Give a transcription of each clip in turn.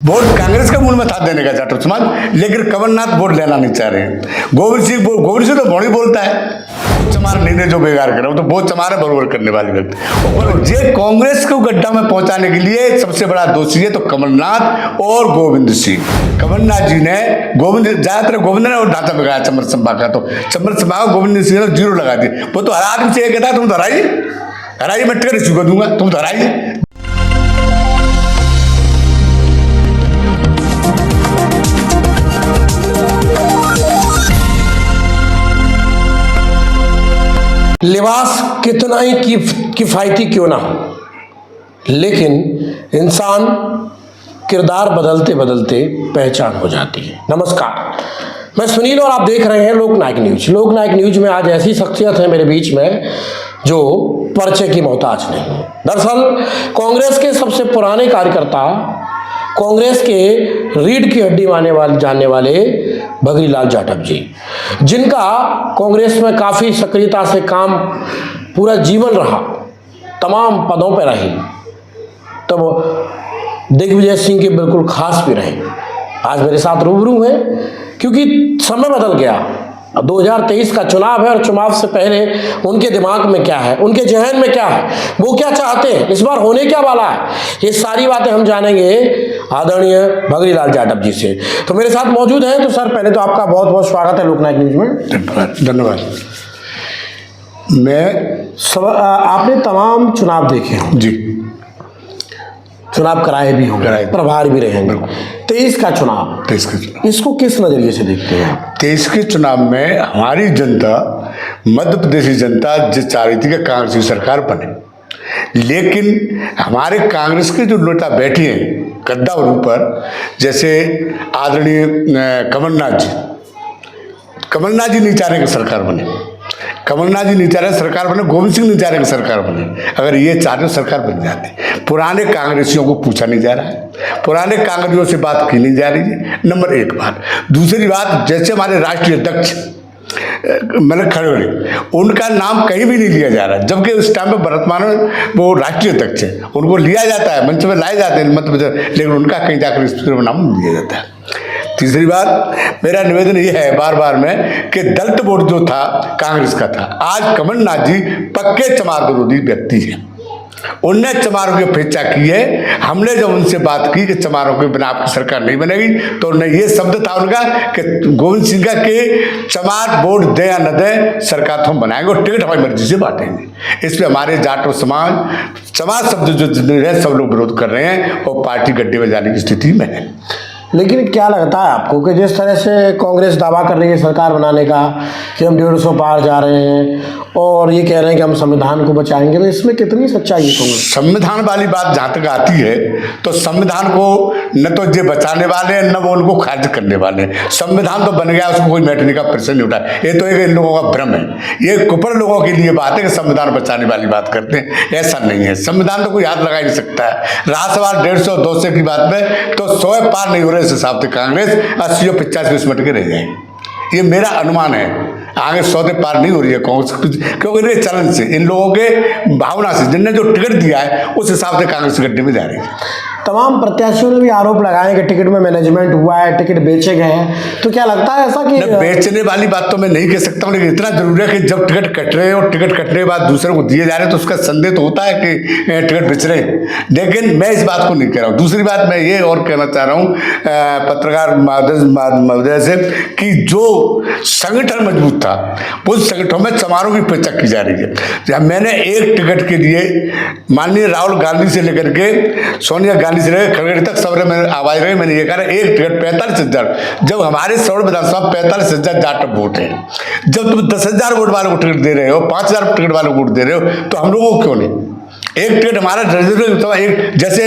Vote Congress के मूल में था देने का जाटव समाज, लेकिन कमलनाथ वोट लेना नहीं चाह रहे। गोविंद सिंह तो बड़ी बोलता है चमार नहीं जो बेकार कर रहा हूँ तो बहुत चमार है बरोबर करने वाली व्यक्ति। और ये कांग्रेस को गड्ढा में पहुंचाने के लिए सबसे बड़ा दोषी है तो कमलनाथ और गोविंद सिंह। कमलनाथ जी ने ज्यादातर गोविंद ने और ढांचा बिगाड़ा चमर संभा का, तो चमर संभा गोविंद सिंह ने 0 लगा दी। वो तो हर आदमी से कहता है तुम तो हराइए मैं टिकट इश्यू कर दूंगा, तुम तो हराइए। लिबास कितना ही किफ़ायती क्यों ना हो, लेकिन इंसान किरदार बदलते बदलते पहचान हो जाती है। नमस्कार, मैं सुनील और आप देख रहे हैं लोकनायक न्यूज। लोकनायक न्यूज में आज ऐसी शख्सियत है मेरे बीच में जो परिचय की मोहताज नहीं। दरअसल कांग्रेस के सबसे पुराने कार्यकर्ता, कांग्रेस के रीढ़ की हड्डी जानने वाले भगरीलाल जाटव जी, जिनका कांग्रेस में काफ़ी सक्रियता से काम पूरा जीवन रहा, तमाम पदों पर रहे, तब दिग्विजय सिंह के बिल्कुल खास भी रहे। आज मेरे साथ रूबरू हैं क्योंकि समय बदल गया। 2023 का चुनाव है और चुनाव से पहले उनके दिमाग में क्या है, उनके जहन में क्या है, वो क्या चाहते हैं, इस बार होने क्या वाला है, ये सारी बातें हम जानेंगे आदरणीय भगरीलाल जाटव जी से। तो मेरे साथ मौजूद हैं। तो सर, पहले तो आपका बहुत बहुत स्वागत है लोकनायक न्यूज में। धन्यवाद। आपने तमाम चुनाव देखे हैं जी, चुनाव कराए भी होंगे, प्रभारी भी रहेंगे। 23 का चुनाव, इसको किस नजरिए से देखते हैं आप? 23 के चुनाव में हमारी जनता, मध्य प्रदेश की जनता जो चाह रही थी कि कांग्रेस की सरकार बने, लेकिन हमारे कांग्रेस के जो नेता बैठे हैं गद्दारों पर, जैसे आदरणीय कमलनाथ जी नहीं चाह रहे कि सरकार बने, कमलनाथ जी नहीं चाह रहे सरकार बने, गोविंद सिंह नहीं चाह रहे कि सरकार बने। अगर ये चाहते तो सरकार बन जाती। पुराने कांग्रेसियों को पूछा नहीं जा रहा है, पुराने कांग्रेसियों से बात की नहीं जा रही है, नंबर 1 बात। दूसरी बात, जैसे हमारे राष्ट्रीय अध्यक्ष मतलब खड़गड़े, उनका नाम कहीं भी नहीं लिया जा रहा है, जबकि उस टाइम पर वर्तमान में वो राष्ट्रीय अध्यक्ष है, उनको लिया जाता है, मंच में लाए जाते हैं मंत्र, लेकिन उनका कहीं जाकर स्पीकर में नाम नहीं लिया जाता है। तीसरी बात, मेरा निवेदन ये है बार बार में कि दलित वोट जो था कांग्रेस का था, आज कमलनाथ जी पक्के चमार विरोधी व्यक्ति हैं। उनने चमारों की अपेक्षा की है। हमने जब उनसे बात की कि चमारों के बिना आपकी सरकार नहीं बनेगी, तो उन्हें ये शब्द था उनका कि गोविंद सिंह का कि चमार वोट दे या न दे, सरकार तो हम बनाएंगे और टिकट हमारी मर्जी से बांटेंगे। इस पर हमारे जाटव समाज, चमार शब्द जो है सब लोग विरोध कर रहे हैं और पार्टी गड्ढे में जाने की स्थिति में है। लेकिन क्या लगता है आपको कि जिस तरह से कांग्रेस दावा कर रही है सरकार बनाने का कि हम 150 पार जा रहे हैं और ये कह रहे हैं कि हम संविधान को बचाएंगे, तो इसमें कितनी सच्चाई है? संविधान वाली बात जहाँ तक आती है तो संविधान को न तो ये बचाने वाले हैं, न वो उनको खारिज करने वाले हैं। संविधान तो बन गया, उसको कोई बैठने का प्रश्न नहीं उठा। ये तो एक इन लोगों का भ्रम है, ये कुपड़ लोगों के लिए बात है कि संविधान बचाने वाली बात करते हैं। ऐसा नहीं है, संविधान तो कोई हाथ लगा ही नहीं सकता है। रहा सवाल 150-200 की बात में, तो 100 पार नहीं हो रहे इस हिसाब से कांग्रेस 80 और 85 मिनट के रह जाएंगे, ये मेरा अनुमान है। आगे 100 से पार नहीं हो रही है कांग्रेस, क्योंकि इनके चलन से, इन लोगों के भावना से, जिनने जो टिकट दिया है उस हिसाब से कांग्रेस गड्ढे में जा रही है। तमाम प्रत्याशियों ने भी आरोप लगाए कि टिकट में मैनेजमेंट हुआ है, टिकट बेचे गए हैं। तो क्या लगता है ऐसा कि बेचने वाली बात तो मैं नहीं कह सकता हूँ, लेकिन इतना जरूर है कि जब टिकट कट रहे हैं और टिकट कटने के बाद दूसरे को दिए जा रहे हैं तो उसका संदेह तो होता है कि टिकट बेच रहे हैं, लेकिन मैं इस बात को नहीं कह रहा हूँ। दूसरी बात मैं ये और कहना चाह रहा हूँ पत्रकार महोदय से कि जो संगठन मजबूत था उस संगठन में चमारों की अपेक्षा की जा रही है। मैंने एक टिकट के लिए माननीय राहुल गांधी से लेकर के सोनिया गांधी से लेकर खड़गड़ी तक सब में आवाज रही, मैंने ये कहा एक टिकट 45,000, जब हमारे सौर विधानसभा 45,000 जाटव वोट है, जब तुम 10,000 वोट वालों को टिकट दे रहे हो, 5,000 टिकट वालों को वोट दे रहे हो, तो हम लोगों को क्यों नहीं? एक टिकट हमारा एक, जैसे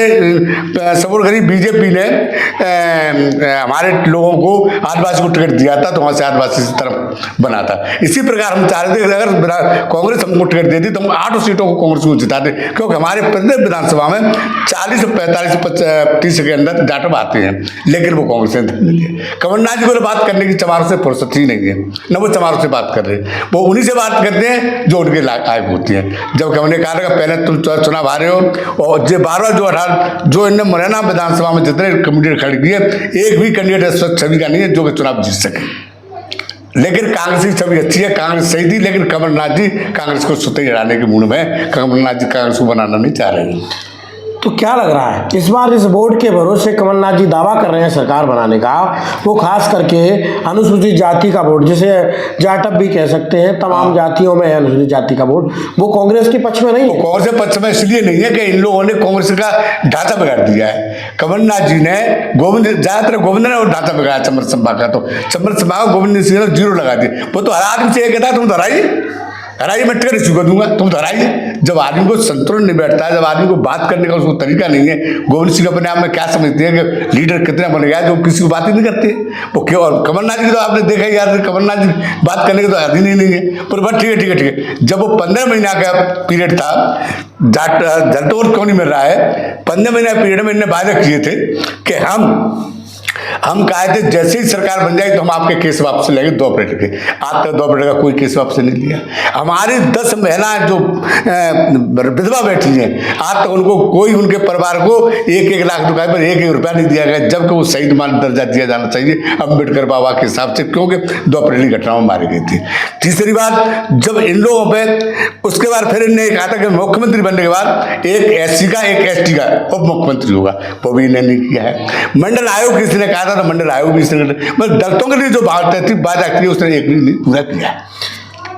सबूर गरीब बीजेपी ने हमारे लोगों को आदिवासी को टिकट दिया था तो वहाँ से आदिवासी की तरफ बना था। इसी प्रकार हम चाह रहे थे अगर कांग्रेस हमको टिकट देती तो हम 8 सीटों को कांग्रेस को जिताते, क्योंकि हमारे प्रदेश विधानसभा में 40 से 45-30 के अंदर जाटव आते हैं, लेकिन वो कांग्रेस ने नहीं दिया। कमलनाथ जी को बात करने की चमारों से फुर्सत ही नहीं है, न वो चमारों से बात कर रहे हैं, वो उन्हीं से बात करते हैं जो उनके लायक होती है। जब हमने कहा पहले तुम चुनाव हारे हो, और जो 12 जो इनने मुरैना विधानसभा में जितने कैंडिडेट खड़े किए, एक भी कैंडिडेट स्वच्छ छवि का नहीं है जो कि चुनाव जीत सके। लेकिन कांग्रेस की छवि अच्छी है, कांग्रेस सही थी, लेकिन कमलनाथ जी कांग्रेस को सुते जड़ाने के मूड में, कमलनाथ जी कांग्रेस को बनाना नहीं चाह रहे हैं। तो क्या लग रहा है इस बार इस बोर्ड के भरोसे कमलनाथ जी दावा कर रहे हैं सरकार बनाने का, वो खास करके अनुसूचित जाति का बोर्ड, जिसे जाटअप भी कह सकते हैं, तमाम जातियों में है अनुसूचित जाति का बोर्ड, वो कांग्रेस के पक्ष में नहीं है। कांग्रेस के पक्ष में इसलिए नहीं है कि इन लोगों ने कांग्रेस का ढांचा बिगाड़ दिया है। कमलनाथ जी ने ज्यादातर गोविंद ने ढांचा बिगाड़ा चंबल संभाग का, तो चंबल संभाग को गोविंद सिंह ने 0 लगा दिया। वो तो हर आदमी से कहता है तुम तो हराई मैं टिकट इशू कर दूंगा, तुम तो हराइए। जब आदमी को संतुलन नहीं बैठता है, जब आदमी को बात करने का उसको तरीका नहीं है, गोविंद सिंह अपने आप में क्या समझते हैं कि लीडर कितना बन गया जो किसी को बात ही नहीं करते वो क्यों। और कमलनाथ जी तो आपने देखा ही यार, कमलनाथ जी बात करने की तो आदि नहीं है, पर बस ठीक है। जब वो 15 महीना का पीरियड था, जलटोर क्यों नहीं मिल रहा है, 15 महीना पीरियड में इन्होंने वायदा किए थे कि हम कहे थे जैसे ही सरकार बन जाएगी तो हम आपके केस वापस लेंगे 2 ऑपरेटर के। आज तक 2 ऑपरेटर का कोई केस वापस नहीं लिया। हमारी 10 महिलाएं जो विधवा बैठी हैं, आज तक उनको कोई, उनके परिवार को 1-1 लाख रुपए पर 1-1 रुपया नहीं दिया गया, जबकि वो शहीद मान दर्जा दिया जाना चाहिए अम्बेडकर बाबा के हिसाब से, क्योंकि 2 अप्रैल की घटनाओं में मारी गई थी। तीसरी बात, जब इन लोगों पर उसके बाद फिर इन्हें कहा था कि मुख्यमंत्री बनने के बाद एक SC का एक ST का उप मुख्यमंत्री होगा, वो भी इन्हें नहीं किया है। मंडल आयोग किसने कहा था, तो मंडल आयोग भी इसने, मतलब दलितों के लिए जो बात थी बात की उसने एक भी पूरा किया।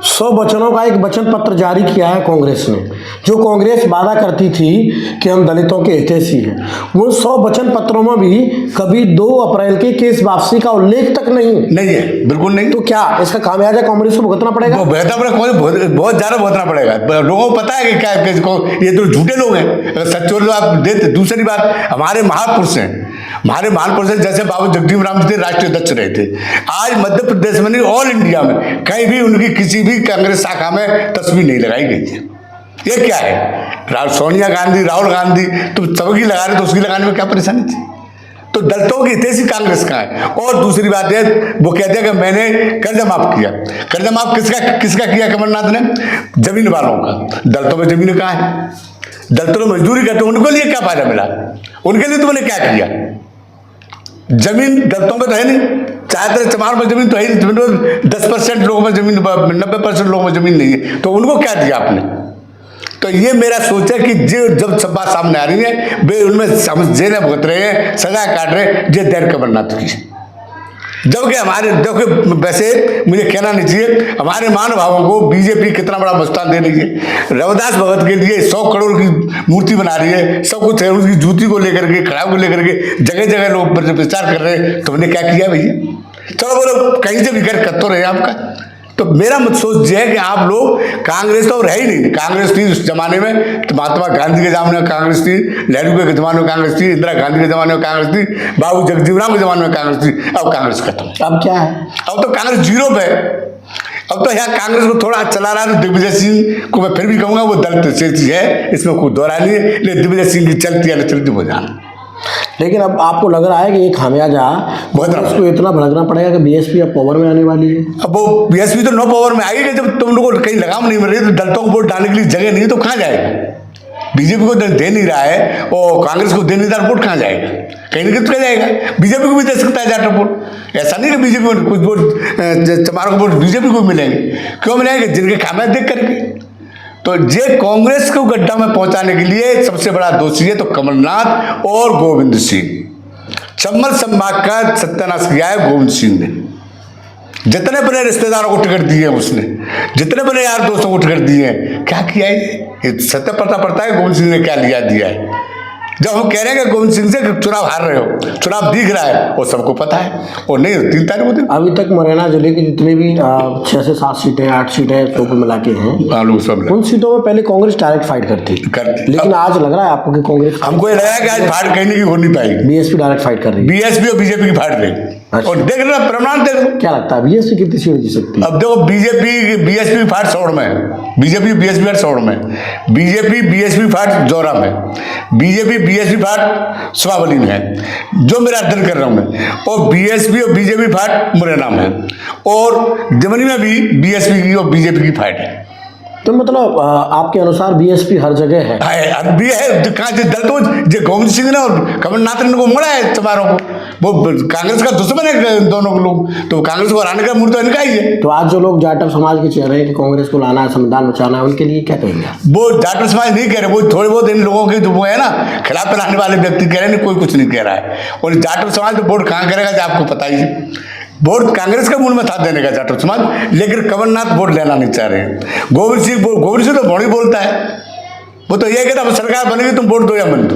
100 वचनों का एक वचन पत्र जारी किया है कांग्रेस ने, जो कांग्रेस वादा करती थी कि हम दलितों के हितैषी हैं। वो 100 वचन पत्रों में भी कभी 2 अप्रैल के केस वापसी का उल्लेख तक नहीं है, बिल्कुल नहीं। तो क्या इसका खामियाजा कांग्रेस को भुगतना पड़ेगा? बहुत ज्यादा भुगतना पड़ेगा। लोगों को पता है कि क्या ये तो झूठे लोग हैं, अगर सच्चे लोग आप देते। दूसरी बात, हमारे महापुरुष हैं, हमारे महापुरुष जैसे बाबू जगजीवन राम जी थे, राष्ट्रीय अध्यक्ष रहे थे। आज मध्य प्रदेश में नहीं, ऑल इंडिया में कहीं भी उनकी किसी भी कांग्रेस शाखा में तस्वीर नहीं लगाई गई थी। ये क्या है, सोनिया गांधी, राहुल गांधी, तो सबकी लगा रहे तो उसकी लगाने में क्या परेशानी थी? तो दलितों की हितैषी कांग्रेस का है। और दूसरी बात है, वो कहते हैं कि मैंने कर्जा माफ किया। कर्जा माफ किसका किया कमलनाथ ने? जमीन वालों का। दलितों में जमीन कहाँ है? दलितों में मजदूरी करते, उनको लिए क्या फायदा मिला? उनके लिए तुमने क्या किया? जमीन दलितों में तो है नहीं, चाहे चमार में जमीन तो है नहीं, 10% लोगों में जमीन, 90% लोगों में जमीन नहीं है, तो उनको क्या दिया आपने? तो ये मेरा सोच है कि जब सब बात सामने आ रही है, वे उनमें जेलें भुगत रहे हैं, सजा काट रहे हैं, ये दैर कमलनाथ की। जबकि हमारे, देखो वैसे मुझे कहना नहीं चाहिए, हमारे महानुभावों को बीजेपी कितना बड़ा मस्तान दे रही है। रविदास भगत के लिए 100 करोड़ की मूर्ति बना रही है, सब कुछ है, उसकी जूती को लेकर के, खड़ाऊ को लेकर के जगह जगह लोग प्रचार कर रहे हैं। तो हमने क्या किया भैया? चलो बोलो, कहीं से भी कर तो रहे आपका। तो मेरा मत सोच ये है कि आप लोग, कांग्रेस तो रह ही नहीं। कांग्रेस थी उस जमाने में, तो महात्मा गांधी के जमाने में कांग्रेस थी, नेहरू के जमाने में कांग्रेस थी, इंदिरा गांधी के जमाने में कांग्रेस थी, बाबू जगजीवन राम के जमाने में कांग्रेस थी। अब कांग्रेस खत्म। अब क्या है? अब तो कांग्रेस 0 पे। अब तो यहाँ कांग्रेस को थोड़ा चला रहा है। दिग्विजय सिंह को मैं फिर भी कहूँगा वो दलित से है, इसमें कोई दोहरा नहीं है, लेकिन दिग्विजय सिंह की चलती है न चलती वो जाना। लेकिन अब आपको लग रहा है कि ये खामियाजा उसको इतना भड़कना पड़ेगा कि बीएसपी अब पावर में आने वाली है? अब वो बीएसपी तो 9 पावर में आएगी। जब तुम लोगों को कहीं लगाम नहीं मिल रही, तो दलितों को वोट डालने के लिए जगह नहीं है, तो कहाँ जाएगा? बीजेपी को दे नहीं रहा है और कांग्रेस को दे नहीं रहा, वोट कहाँ जाएगा? कहीं ना कहीं तो जाएगा। बीजेपी को भी दे सकता है जाट वोट। ऐसा नहीं कि बीजेपी को कुछ वोट, तुम्हारे को वोट बीजेपी को मिलेंगे। क्यों मिलेंगे? जिनके खामियाज देख करके। तो ये कांग्रेस को गड्ढा में पहुंचाने के लिए सबसे बड़ा दोषी है तो कमलनाथ और गोविंद सिंह। चंबल संभाग का सत्यानाश किया है गोविंद सिंह ने। जितने बड़े रिश्तेदारों को टिकट दिए उसने, जितने बड़े यार दोस्तों को टिकट दिए, क्या किया है ये सत्य पड़ता है गोविंद सिंह ने क्या लिया दिया है। जब हम कह रहे हैं कि गोविंद सिंह से चुनाव हार रहे हो, चुनाव दिख रहा है, वो सबको पता है। और नहीं 3 तारीख को अभी तक मुरैना जिले की जितने भी 6 से 7 सीटें 8 सीटें तो मिला के हैं, उन सीटों में पहले कांग्रेस डायरेक्ट फाइट करती, लेकिन आज लग रहा है आपको कि कांग्रेस, हमको ये लगा कि आज फाइट कहीं की हो नहीं पाएगी। बीएसपी डायरेक्ट फाइट कर रही है, बीएसपी और बीजेपी की फाइट रही। और देख रहे प्रमाण देख लो। क्या लगता है बीएसपी कितनी सीट जीत सकती है? अब देखो, बीएसपी फाइट सौड़ में, बीजेपी बीएसपी फाइट सौड़ में, बीजेपी बीएसपी फाइट जौरा में, बीजेपी बीएसपी फाइट सुवावली में है, जो मेरा अध्ययन कर रहा हूँ मैं। और बीएसपी और बीजेपी फाइट मुरैना में है, और जमनी में भी बीएसपी की और बीजेपी की फाइट है। तो मतलब आपके अनुसार बीएसपी हर जगह है। अब भी है कहाँ से दल जो गोविंद सिंह ने और कमलनाथ ने इनको मोड़ा है समारोह को। वो कांग्रेस का दुश्मन है दोनों के लोग, तो कांग्रेस को हराने का मूड तो इनका ही है। तो आज जो लोग जाटव समाज के चेहरे हैं कि कांग्रेस को लाना है, संविधान बचाना है, उनके लिए क्या कहेंगे? वो जाटव समाज नहीं कह रहे, वो थोड़े बहुत इन लोगों के जो वो है ना खिलाफ फैलाने वाले व्यक्ति कह रहे हैं, कोई कुछ नहीं कह रहा है। और जाटव समाज तो वोट कहाँ करेगा जो आपको पता ही है। वोट कांग्रेस के मूल में था देने का जाटव समाज, लेकिन कमलनाथ वोट लेना नहीं चाह रहे। गोविंद सिंह तो बहुत ही बोलता है, वो तो ये कहता है सरकार बनेगी तुम वोट दो या मत दो।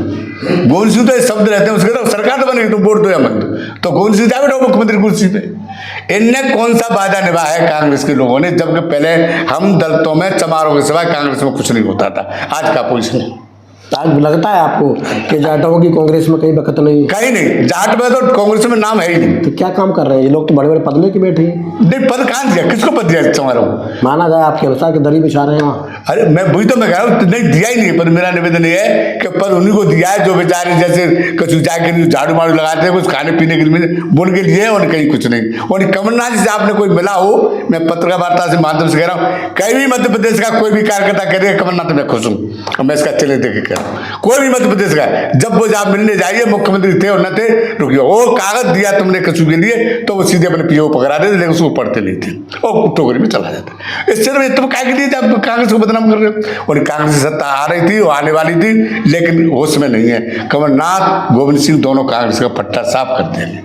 गोविंद सिंह तो ये शब्द रहते हैं उसके, तो सरकार तो बनेगी तुम वोट दो या मत दो। तो गोविंद सिंह जा बैठो मुख्यमंत्री कुर्सी पे। इनने कौन सा वादा निभाया है कांग्रेस के लोगों ने, जबकि पहले हम दलितों में चमारों के सिवाय कांग्रेस में कुछ नहीं होता था। आज का पोजिशन है। आज लगता है आपको कि जाटवों की कांग्रेस में कहीं बखत नहीं? कहीं नहीं, जाट में तो कांग्रेस में नाम है ही नहीं। तो क्या काम कर रहे हैं ये लोग? तो बड़े बड़े पद लेके बैठे हैं। नहीं, पद कहाँ दिया, किसको पद दिया चमारों? माना जाए आपके अनुसार कि दरी बिछा रहे हैं वहाँ। अरे मैं वही तो मैं कह रहा हूँ, नहीं दिया ही नहीं। पर मेरा निवेदन ये है कि पद उन्हीं को दिया है जो बेचारे जैसे कचू जाके झाड़ू माड़ू लगाते हैं, कुछ खाने पीने के लिए उनके लिए, और कहीं कुछ नहीं। और कमलनाथ से आपने कोई मिला हो, मैं पत्रकार वार्ता से माध्यम से कह रहा हूँ, कहीं भी मध्य प्रदेश का कोई भी कार्यकर्ता कह कमलनाथ मैं खुश हूँ, मैं इसका चले देखे कह रहा हूँ। कोई भी मध्य प्रदेश का, जब वो आप मिलने जाइए, मुख्यमंत्री थे और न थे, रुकिए वो कागज दिया तुमने कचू के लिए, तो वो सीधे अपने पीओ पकड़ा देते, लेकिन उसको पढ़ते नहीं थे और टोकरी में चला जाता। इससे तो तुम क्या के लिए आप कांग्रेस को बदनाम कर रहे हो? और कांग्रेस की सत्ता आ रही थी, वो आने वाली थी, लेकिन होश में नहीं है। कमलनाथ गोविंद सिंह दोनों कांग्रेस का पट्टा साफ कर देंगे।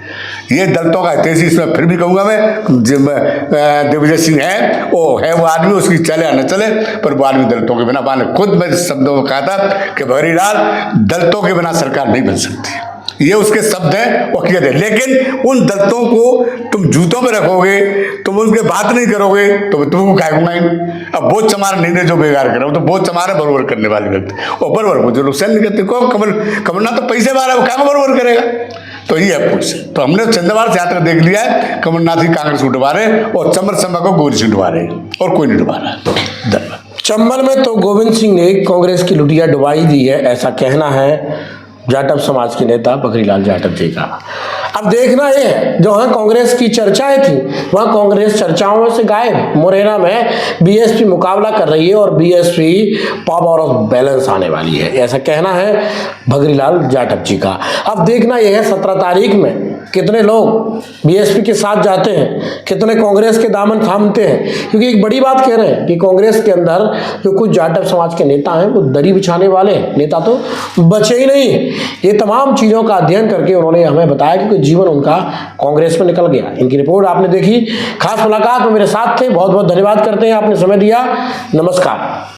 ये दलितों का हितैषी, इसमें फिर भी कहूँगा मैं, दिग्विजय सिंह है वो आदमी, उसकी चले या न चले, पर वो आदमी दलितों के बिना बाने। खुद मैं शब्दों में कहा था कि भगरीलाल दलितों के बिना सरकार नहीं बन सकती, ये उसके शब्द हैं और किए थे। लेकिन उन दलितों को तुम जूतों में रखोगे, तुम उनके बात नहीं करोगे, तो तुमको क्या कहूँगा। अब बहुत चमार नहीं दे जो बेकार कर रहा हूँ, तो बहुत चमार है बरोबर करने वाले व्यक्ति, और बरोबर को जो लोग सहन नहीं करते को कमलनाथ तो पैसे मारा, वो क्या बरोबर करेगा। तो ये है पूछ। तो हमने चंद्रवार से यात्रा देख लिया है, कमलनाथ ही कांग्रेस को डुबा रहे और चंबल संभा को गोविंद सिंह डुबा रहे, और कोई नहीं डुबा रहा। धन्यवाद। चंबल में तो गोविंद सिंह ने कांग्रेस की लुटिया डुबाई दी है, ऐसा कहना है जाटव समाज के नेता बकरीलाल जाटव जी का। अब देखना ये है, जहाँ कांग्रेस की चर्चाएं थी वहाँ कांग्रेस चर्चाओं से गायब। मुरैना में बीएसपी मुकाबला कर रही है और बीएसपी पावर ऑफ बैलेंस आने वाली है, ऐसा कहना है बकरीलाल जाटव जी का। अब देखना यह है 17 तारीख में कितने लोग बीएसपी के साथ जाते हैं, कितने कांग्रेस के दामन थामते हैं। क्योंकि एक बड़ी बात कह रहे हैं कि कांग्रेस के अंदर जो कुछ जाटव समाज के नेता हैं वो दरी बिछाने वाले नेता तो बचे ही नहीं। ये तमाम चीज़ों का अध्ययन करके उन्होंने हमें बताया क्योंकि जीवन उनका कांग्रेस में निकल गया। इनकी रिपोर्ट आपने देखी, खास मुलाकात में मेरे साथ थे। बहुत बहुत धन्यवाद करते हैं, आपने समय दिया। नमस्कार।